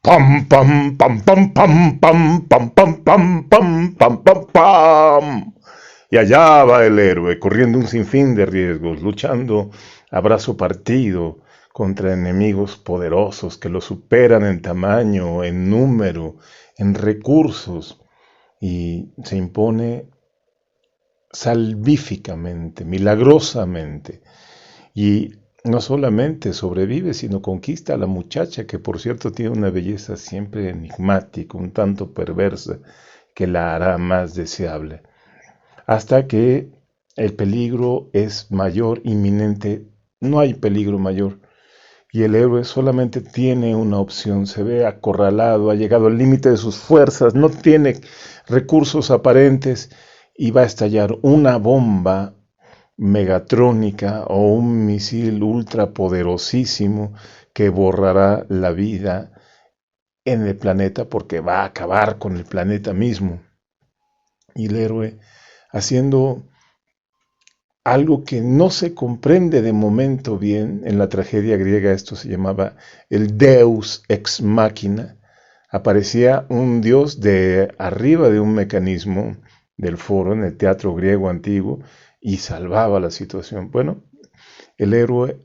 Pam, pam, pam, pam, pam, pam, pam, pam, pam, pam, pam, pam, pam. Y allá va el héroe, corriendo un sinfín de riesgos, luchando a brazo partido contra enemigos poderosos que lo superan en tamaño, en número, en recursos, y se impone salvíficamente, milagrosamente. Y no solamente sobrevive, sino conquista a la muchacha, que por cierto tiene una belleza siempre enigmática, un tanto perversa, que la hará más deseable. Hasta que el peligro es mayor, inminente, no hay peligro mayor. Y el héroe solamente tiene una opción, se ve acorralado, ha llegado al límite de sus fuerzas, no tiene recursos aparentes y va a estallar una bomba megatrónica o un misil ultrapoderosísimo que borrará la vida en el planeta porque va a acabar con el planeta mismo. Y el héroe haciendo algo que no se comprende de momento bien, en la tragedia griega esto se llamaba el Deus ex machina, aparecía un dios de arriba de un mecanismo del foro en el teatro griego antiguo y salvaba la situación. Bueno, el héroe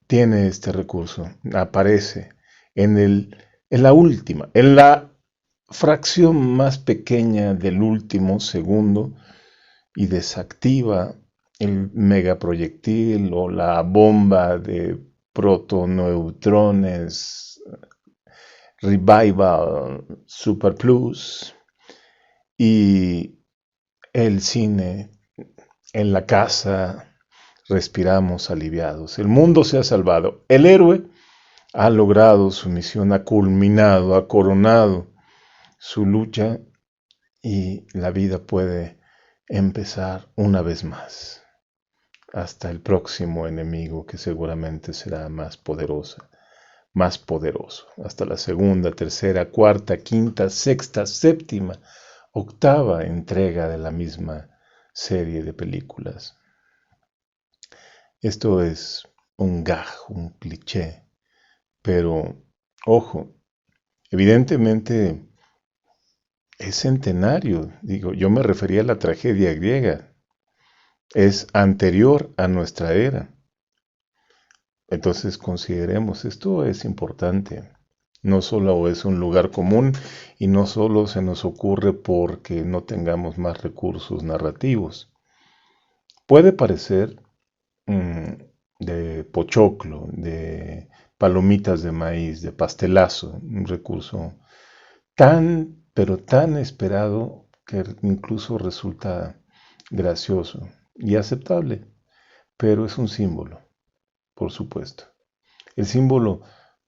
tiene este recurso, aparece en la fracción más pequeña del último segundo y desactiva el megaproyectil o la bomba de protoneutrones Revival Super Plus y el cine en la casa respiramos aliviados. El mundo se ha salvado. El héroe ha logrado su misión, ha culminado, ha coronado su lucha y la vida puede empezar una vez más. Hasta el próximo enemigo que seguramente será más poderoso. Hasta la segunda, tercera, cuarta, quinta, sexta, séptima, octava entrega de la misma serie de películas. Esto es un gag, un cliché, pero ojo, evidentemente es centenario, digo, yo me refería a la tragedia griega, es anterior a nuestra era. Entonces consideremos, esto es importante, no solo es un lugar común y no solo se nos ocurre porque no tengamos más recursos narrativos. Puede parecer de pochoclo, de palomitas de maíz, de pastelazo, un recurso tan, pero tan esperado que incluso resulta gracioso y aceptable, pero es un símbolo, por supuesto. El símbolo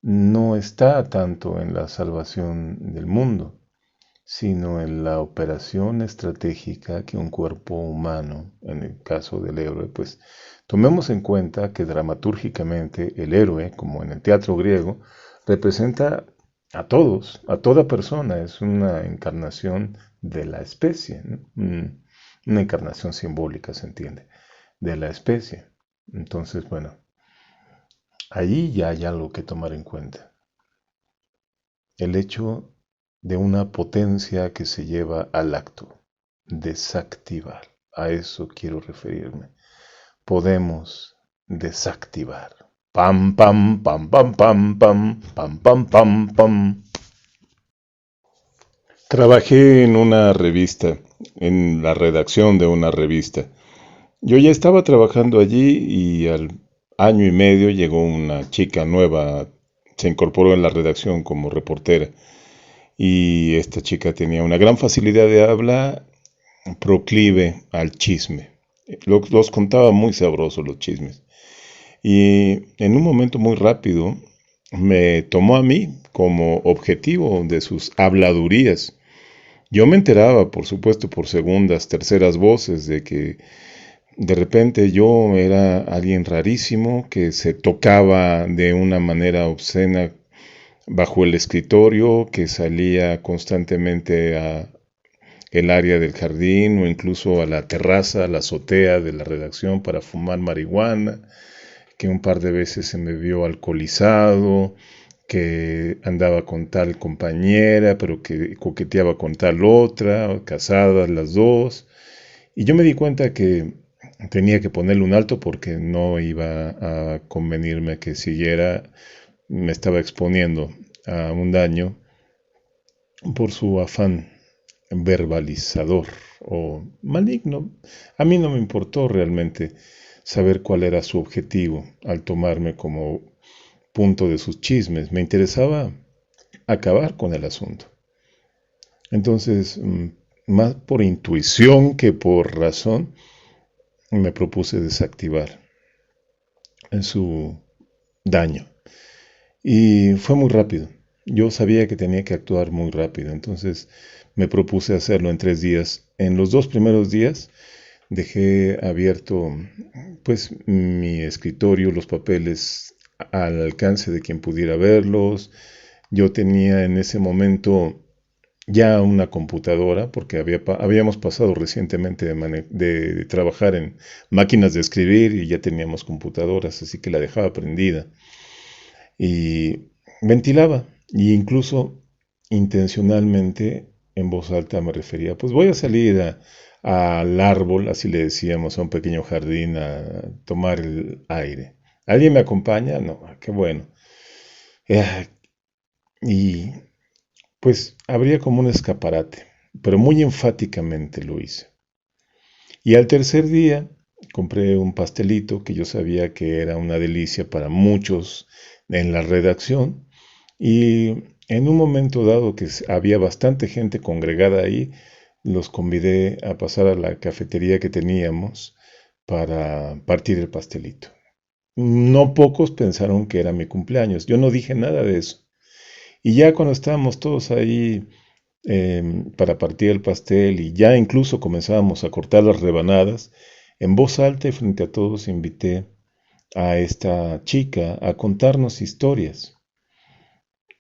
no está tanto en la salvación del mundo, sino en la operación estratégica que un cuerpo humano, en el caso del héroe, pues tomemos en cuenta que dramatúrgicamente el héroe, como en el teatro griego, representa a todos, a toda persona, es una encarnación de la especie, ¿no? Una encarnación simbólica, se entiende, de la especie. Entonces, bueno, ahí ya hay algo que tomar en cuenta. El hecho de una potencia que se lleva al acto, desactivar. A eso quiero referirme. Podemos desactivar. Pam, pam, pam, pam, pam, pam, pam, pam, pam, pam. Trabajé en una revista, en la redacción de una revista. Yo ya estaba trabajando allí y al año y medio llegó una chica nueva, se incorporó en la redacción como reportera. Y esta chica tenía una gran facilidad de habla, proclive al chisme. Los contaba muy sabrosos los chismes. Y en un momento muy rápido me tomó a mí como objetivo de sus habladurías. Yo me enteraba, por supuesto, por segundas, terceras voces de que de repente yo era alguien rarísimo que se tocaba de una manera obscena bajo el escritorio, que salía constantemente a el área del jardín o incluso a la terraza, a la azotea de la redacción para fumar marihuana, que un par de veces se me vio alcoholizado, que andaba con tal compañera, pero que coqueteaba con tal otra, casadas las dos. Y yo me di cuenta que tenía que ponerle un alto porque no iba a convenirme que siguiera, me estaba exponiendo a un daño por su afán verbalizador o maligno. A mí no me importó realmente saber cuál era su objetivo al tomarme como punto de sus chismes. Me interesaba acabar con el asunto. Entonces, más por intuición que por razón, me propuse desactivar su daño. Y fue muy rápido. Yo sabía que tenía que actuar muy rápido, entonces me propuse hacerlo en 3 días. En los 2 primeros días dejé abierto pues mi escritorio, los papeles al alcance de quien pudiera verlos. Yo tenía en ese momento ya una computadora, porque habíamos pasado recientemente de trabajar en máquinas de escribir y ya teníamos computadoras, así que la dejaba prendida y ventilaba, e incluso intencionalmente en voz alta me refería, pues voy a salir al árbol, así le decíamos, a un pequeño jardín a tomar el aire. ¿Alguien me acompaña? No, qué bueno. Eh, y pues habría como un escaparate, pero muy enfáticamente lo hice. Y al tercer día compré un pastelito que yo sabía que era una delicia para muchos en la redacción y en un momento dado que había bastante gente congregada ahí, los convidé a pasar a la cafetería que teníamos para partir el pastelito. No pocos pensaron que era mi cumpleaños. Yo no dije nada de eso. Y ya cuando estábamos todos ahí para partir el pastel y ya incluso comenzábamos a cortar las rebanadas, en voz alta y frente a todos invité a esta chica a contarnos historias.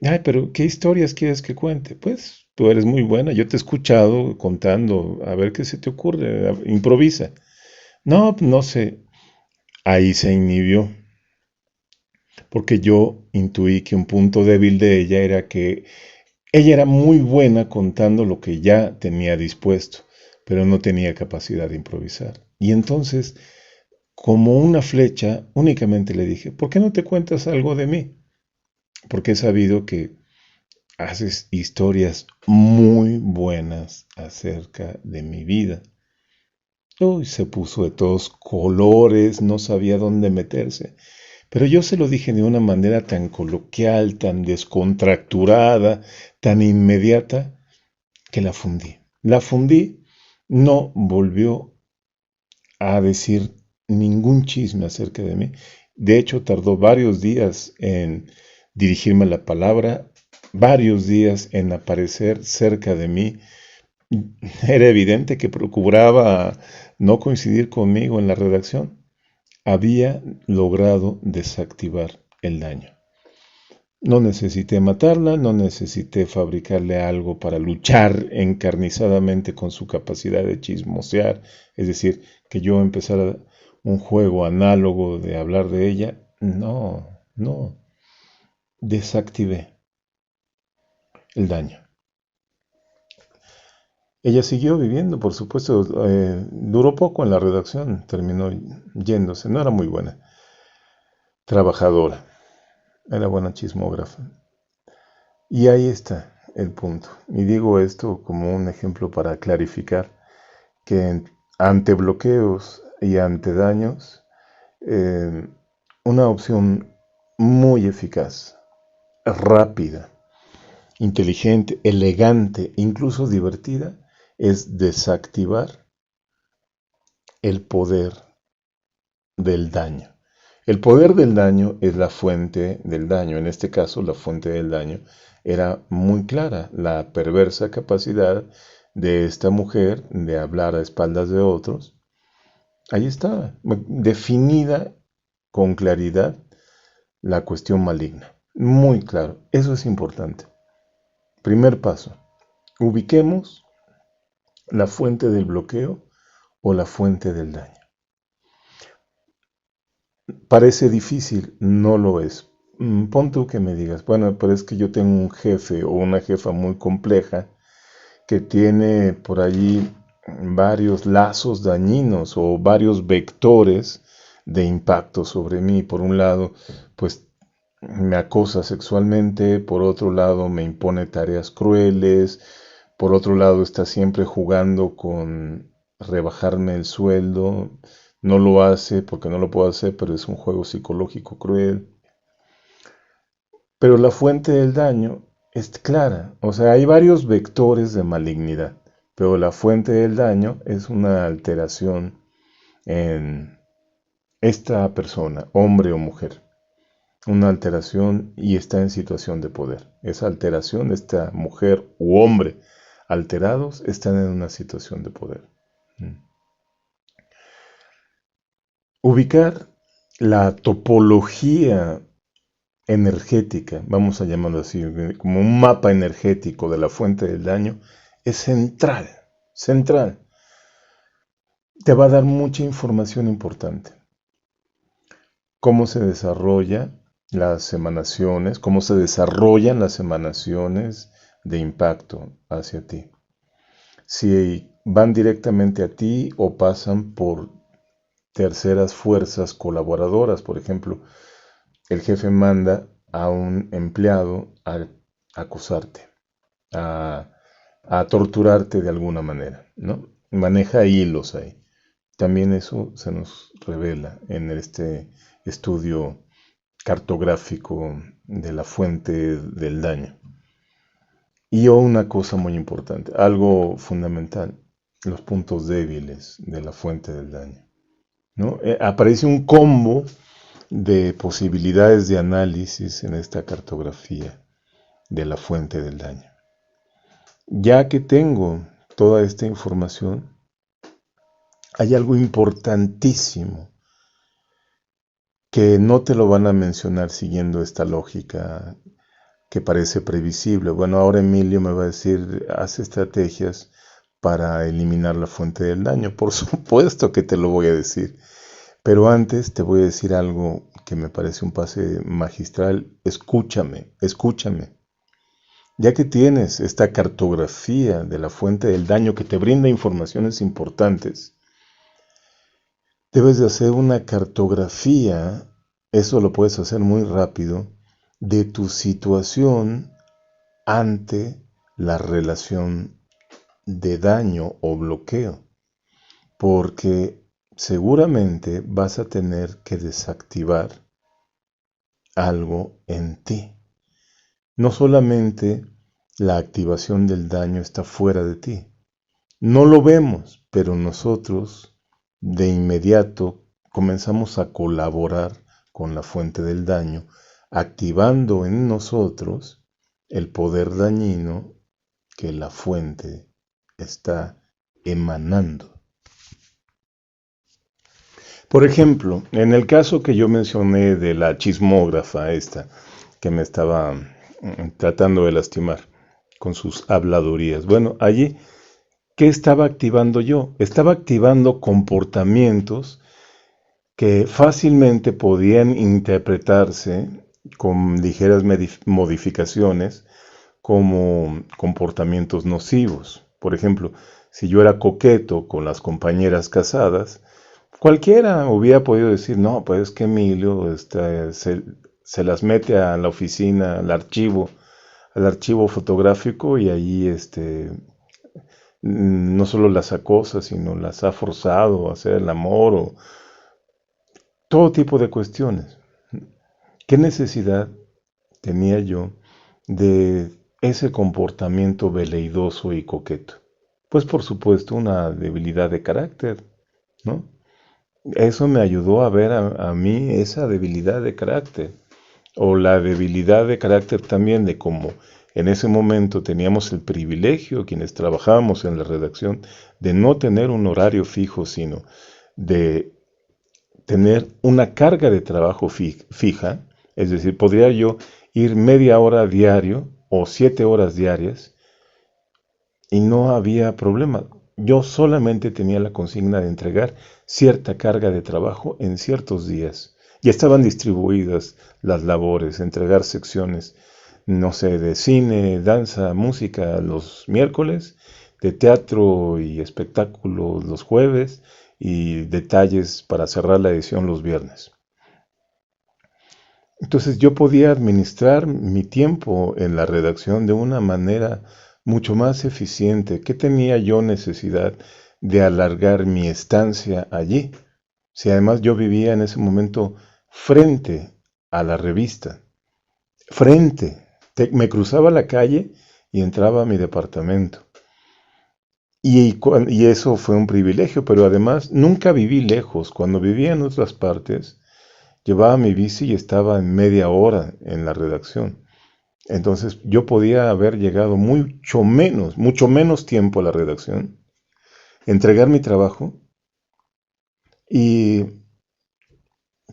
Ay, pero ¿qué historias quieres que cuente? Pues tú eres muy buena, yo te he escuchado contando, a ver qué se te ocurre, improvisa. No, no sé. Ahí se inhibió, porque yo intuí que un punto débil de ella era que ella era muy buena contando lo que ya tenía dispuesto, pero no tenía capacidad de improvisar. Y entonces, como una flecha, únicamente le dije, ¿por qué no te cuentas algo de mí? Porque he sabido que haces historias muy buenas acerca de mi vida. Uy, se puso de todos colores, no sabía dónde meterse. Pero yo se lo dije de una manera tan coloquial, tan descontracturada, tan inmediata, que la fundí. La fundí, no volvió a decir ningún chisme acerca de mí. De hecho, tardó varios días en dirigirme la palabra, varios días en aparecer cerca de mí. Era evidente que procuraba no coincidir conmigo en la redacción. Había logrado desactivar el daño. No necesité matarla, no necesité fabricarle algo para luchar encarnizadamente con su capacidad de chismosear, es decir, que yo empezara un juego análogo de hablar de ella. No, no, desactivé el daño. Ella siguió viviendo, por supuesto, duró poco en la redacción, terminó yéndose, no era muy buena, trabajadora, era buena chismógrafa. Y ahí está el punto. Y digo esto como un ejemplo para clarificar que ante bloqueos y ante daños, eh, una opción muy eficaz, rápida, inteligente, elegante, incluso divertida, es desactivar el poder del daño. El poder del daño es la fuente del daño. En este caso, la fuente del daño era muy clara, la perversa capacidad de esta mujer de hablar a espaldas de otros. Ahí estaba, definida con claridad la cuestión maligna. Muy claro, eso es importante. Primer paso, ubiquemos la fuente del bloqueo o la fuente del daño. Parece difícil, no lo es. Pon tú que me digas, bueno, pero es que yo tengo un jefe o una jefa muy compleja que tiene por allí varios lazos dañinos o varios vectores de impacto sobre mí. Por un lado, pues me acosa sexualmente, por otro lado me impone tareas crueles, por otro lado está siempre jugando con rebajarme el sueldo, no lo hace porque no lo puedo hacer, pero es un juego psicológico cruel. Pero la fuente del daño es clara, o sea, hay varios vectores de malignidad, pero la fuente del daño es una alteración en esta persona, hombre o mujer, una alteración y está en situación de poder. Esa alteración, esta mujer u hombre alterados están en una situación de poder. Mm. Ubicar la topología energética, vamos a llamarlo así, como un mapa energético de la fuente del daño, es central, central. Te va a dar mucha información importante. Cómo se desarrolla las emanaciones, cómo se desarrollan las emanaciones de impacto hacia ti. Si van directamente a ti o pasan por terceras fuerzas colaboradoras, por ejemplo, el jefe manda a un empleado a acosarte, a, a torturarte de alguna manera, ¿no? Maneja hilos ahí. También eso se nos revela en este estudio cartográfico de la fuente del daño. Y una cosa muy importante, algo fundamental, los puntos débiles de la fuente del daño, ¿no? Aparece un combo de posibilidades de análisis en esta cartografía de la fuente del daño. Ya que tengo toda esta información, hay algo importantísimo que no te lo van a mencionar siguiendo esta lógica que parece previsible. Bueno, ahora Emilio me va a decir, haz estrategias para eliminar la fuente del daño. Por supuesto que te lo voy a decir. Pero antes te voy a decir algo que me parece un pase magistral. Escúchame, escúchame. Ya que tienes esta cartografía de la fuente del daño que te brinda informaciones importantes, debes de hacer una cartografía, eso lo puedes hacer muy rápido, de tu situación ante la relación de daño o bloqueo, porque seguramente vas a tener que desactivar algo en ti. No solamente la activación del daño está fuera de ti, no lo vemos, pero nosotros de inmediato comenzamos a colaborar con la fuente del daño, activando en nosotros el poder dañino que la fuente está emanando. Por ejemplo, en el caso que yo mencioné de la chismógrafa esta, que me estaba tratando de lastimar con sus habladurías. Bueno, allí, ¿qué estaba activando yo? Estaba activando comportamientos que fácilmente podían interpretarse con ligeras modificaciones como comportamientos nocivos. Por ejemplo, si yo era coqueto con las compañeras casadas, cualquiera hubiera podido decir, no, pues es que Emilio se las mete a la oficina, al archivo fotográfico y ahí no solo las acosa, sino las ha forzado a hacer el amor o todo tipo de cuestiones. ¿Qué necesidad tenía yo de ese comportamiento veleidoso y coqueto? Pues por supuesto una debilidad de carácter, ¿no? Eso me ayudó a ver a mí esa debilidad de carácter, o la debilidad de carácter también de cómo en ese momento teníamos el privilegio, quienes trabajábamos en la redacción, de no tener un horario fijo, sino de tener una carga de trabajo fija, es decir, podría yo ir media hora diario o 7 horas diarias y no había problema. Yo solamente tenía la consigna de entregar cierta carga de trabajo en ciertos días, Ya estaban distribuidas las labores, entregar secciones, no sé, de cine, danza, música los miércoles, de teatro y espectáculos los jueves y detalles para cerrar la edición los viernes. Entonces yo podía administrar mi tiempo en la redacción de una manera mucho más eficiente. ¿Qué tenía yo necesidad de alargar mi estancia allí? Si además yo vivía en ese momento frente a la revista, frente, me cruzaba la calle y entraba a mi departamento. Y eso fue un privilegio, pero además nunca viví lejos. Cuando vivía en otras partes, llevaba mi bici y estaba en media hora en la redacción. Entonces yo podía haber llegado mucho menos tiempo a la redacción, entregar mi trabajo y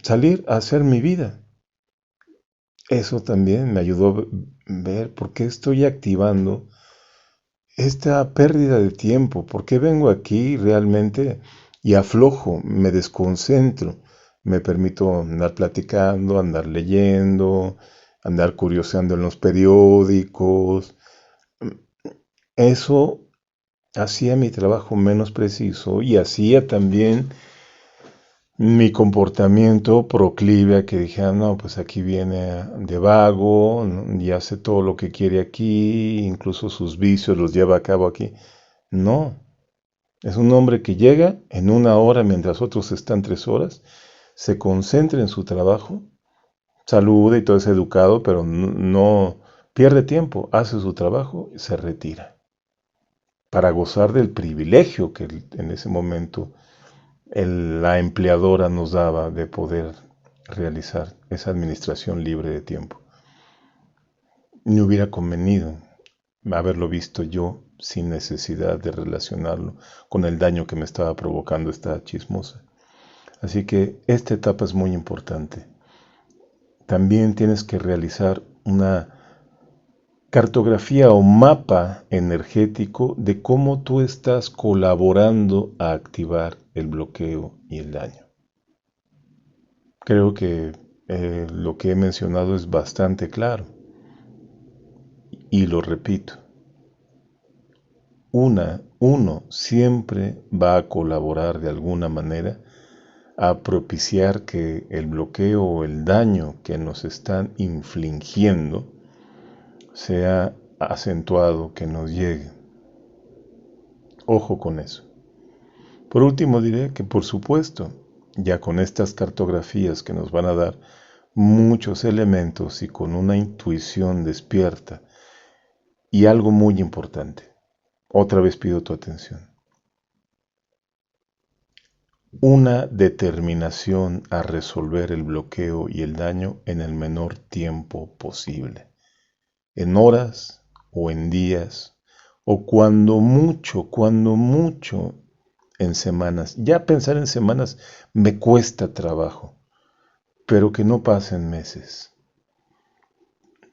salir a hacer mi vida. Eso también me ayudó a ver por qué estoy activando esta pérdida de tiempo, por qué vengo aquí realmente y aflojo, me desconcentro, me permito andar platicando, andar leyendo, andar curioseando en los periódicos. Eso hacía mi trabajo menos preciso y hacía también mi comportamiento proclive a que dijera, no, pues aquí viene de vago, ¿no? Y hace todo lo que quiere aquí, incluso sus vicios los lleva a cabo aquí. No, es un hombre que llega en una hora mientras otros están 3 horas, se concentra en su trabajo, saluda y todo es educado, pero no pierde tiempo, hace su trabajo y se retira para gozar del privilegio que en ese momento la empleadora nos daba de poder realizar esa administración libre de tiempo. Me hubiera convenido haberlo visto yo sin necesidad de relacionarlo con el daño que me estaba provocando esta chismosa. Así que esta etapa es muy importante. También tienes que realizar una cartografía o mapa energético de cómo tú estás colaborando a activar el bloqueo y el daño. Creo que lo que he mencionado es bastante claro y lo repito. Uno siempre va a colaborar de alguna manera a propiciar que el bloqueo o el daño que nos están infligiendo sea acentuado, que nos llegue. Ojo con eso. Por último diré que por supuesto, ya con estas cartografías que nos van a dar muchos elementos y con una intuición despierta y algo muy importante, otra vez pido tu atención, una determinación a resolver el bloqueo y el daño en el menor tiempo posible, en horas o en días, o cuando mucho, en semanas. Ya pensar en semanas me cuesta trabajo, pero que no pasen meses.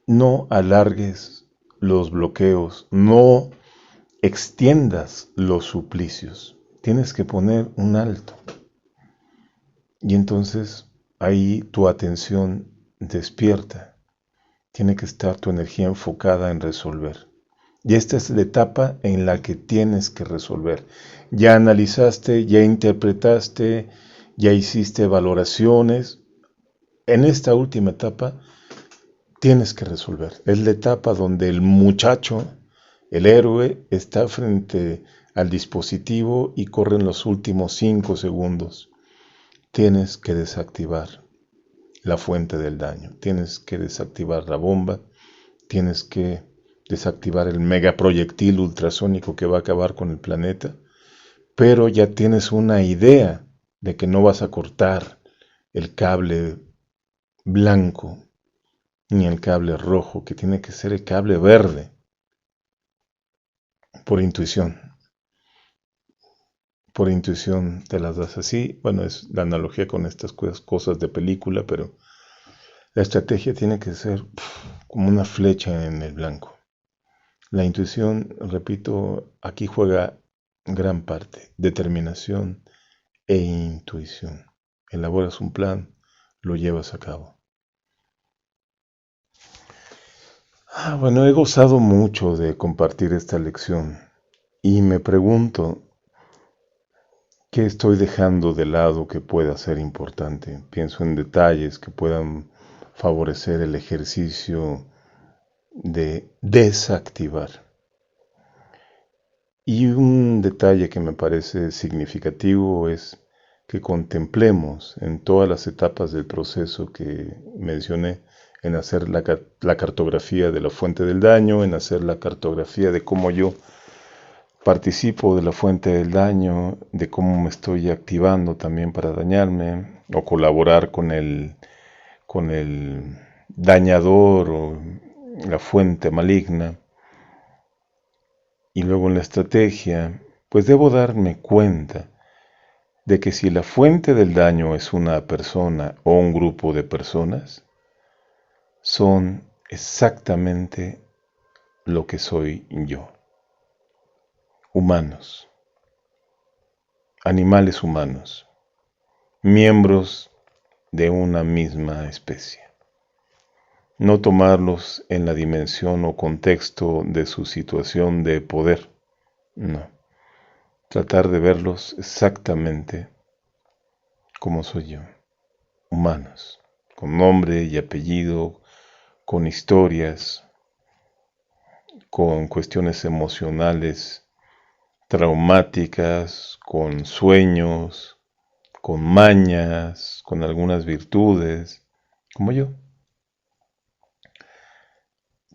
No alargues los bloqueos, no extiendas los suplicios. Tienes que poner un alto. Y entonces ahí tu atención despierta. Tiene que estar tu energía enfocada en resolver. Y esta es la etapa en la que tienes que resolver. Ya analizaste, ya interpretaste, ya hiciste valoraciones. En esta última etapa tienes que resolver. Es la etapa donde el muchacho, el héroe, está frente al dispositivo y corren los últimos 5 segundos. Tienes que desactivar la fuente del daño. Tienes que desactivar la bomba. Tienes que desactivar el megaproyectil ultrasónico que va a acabar con el planeta. Pero ya tienes una idea de que no vas a cortar el cable blanco ni el cable rojo, que tiene que ser el cable verde, por intuición. Por intuición te las das así. Bueno, es la analogía con estas cosas de película, pero la estrategia tiene que ser como una flecha en el blanco. La intuición, repito, aquí juega gran parte. Determinación e intuición. Elaboras un plan, lo llevas a cabo. Bueno, he gozado mucho de compartir esta lección y me pregunto, ¿qué estoy dejando de lado que pueda ser importante? Pienso en detalles que puedan favorecer el ejercicio de desactivar. Y un detalle que me parece significativo es que contemplemos en todas las etapas del proceso que mencioné, en hacer la cartografía de la fuente del daño, en hacer la cartografía de cómo yo participo de la fuente del daño, de cómo me estoy activando también para dañarme, o colaborar con el dañador o la fuente maligna. Y luego en la estrategia, pues debo darme cuenta de que si la fuente del daño es una persona o un grupo de personas, son exactamente lo que soy yo. Humanos, animales humanos, miembros de una misma especie. No tomarlos en la dimensión o contexto de su situación de poder, no. Tratar de verlos exactamente como soy yo, humanos, con nombre y apellido, con historias, con cuestiones emocionales traumáticas, con sueños, con mañas, con algunas virtudes, como yo.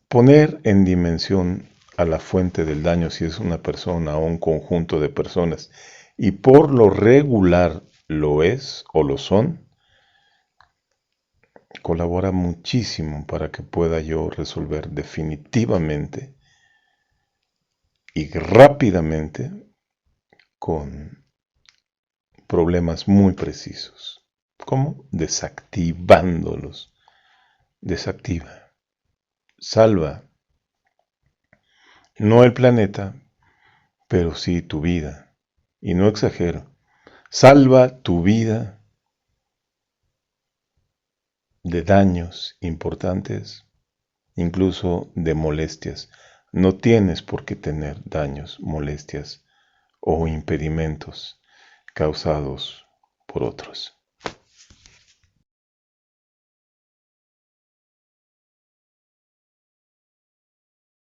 Poner en dimensión a la fuente del daño, si es una persona o un conjunto de personas, y por lo regular lo es o lo son, colabora muchísimo para que pueda yo resolver definitivamente y rápidamente con problemas muy precisos. ¿Cómo? Desactivándolos. Desactiva. Salva. No el planeta, pero sí tu vida. Y no exagero. Salva tu vida de daños importantes, incluso de molestias. No tienes por qué tener daños, molestias o impedimentos causados por otros.